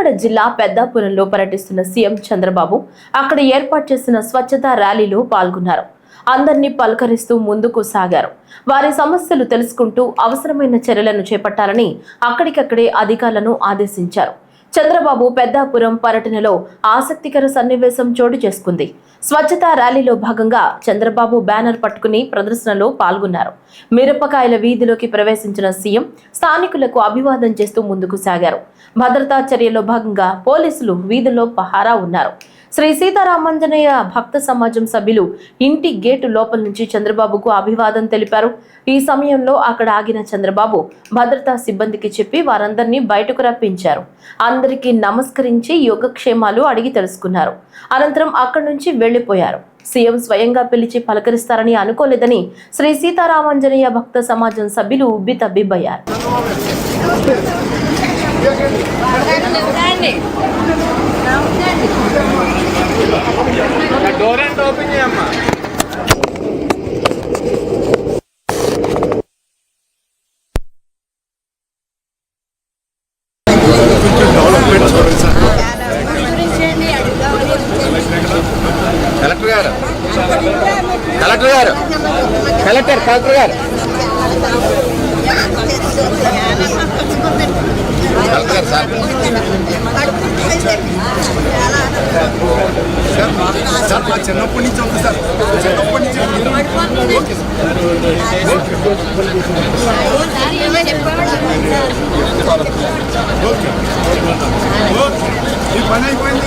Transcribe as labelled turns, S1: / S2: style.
S1: కాకినాడ జిల్లా పెద్దాపురంలో పర్యటిస్తున్న సీఎం చంద్రబాబు అక్కడ ఏర్పాటు చేసిన స్వచ్ఛతా ర్యాలీలో పాల్గొన్నారు. అందరినీ పలకరిస్తూ ముందుకు సాగారు. వారి సమస్యలు తెలుసుకుంటూ అవసరమైన చర్యలను చేపట్టాలని అక్కడికక్కడే అధికారులను ఆదేశించారు. చంద్రబాబు పెద్దాపురం పర్యటనలో ఆసక్తికర సన్నివేశం చోటు చేసుకుంది. స్వచ్ఛతా ర్యాలీలో భాగంగా చంద్రబాబు బ్యానర్ పట్టుకుని ప్రదర్శనలో పాల్గొన్నారు. మిరపకాయల వీధిలోకి ప్రవేశించిన సీఎం స్థానికులకు అభివాదం చేస్తూ ముందుకు సాగారు. భద్రతా చర్యల్లో భాగంగా పోలీసులు వీధుల్లో పహారా ఉన్నారు. శ్రీ సీతారామాంజనేయ భక్త సమాజం సభ్యులు ఇంటి గేటు లోపల నుంచి చంద్రబాబుకు అభివాదం తెలిపారు. ఈ సమయంలో అక్కడ ఆగిన చంద్రబాబు భద్రతా సిబ్బందికి చెప్పి వారందరినీ బయటకు రప్పించారు. అందరికీ నమస్కరించి యోగక్షేమాలు అడిగి తెలుసుకున్నారు. అనంతరం అక్కడి నుంచి వెళ్లిపోయారు. సీఎం స్వయంగా పిలిచి పలకరిస్తారని అనుకోలేదని శ్రీ సీతారామాంజనేయ భక్త సమాజం సభ్యులు ఉబ్బితబ్బిబ్బయ్యారు.
S2: డోర్ అండ్ ఓపెన్ చేయమ్మా. కలెక్టర్ గారు కలెక్టర్ గారు కలెక్టర్ కలెక్టర్ గారు
S3: సార్ మా చిన్నప్పటి నుంచి ఉంది సార్. చిన్నప్పటి నుంచి ఈ పని అయిపోయింది.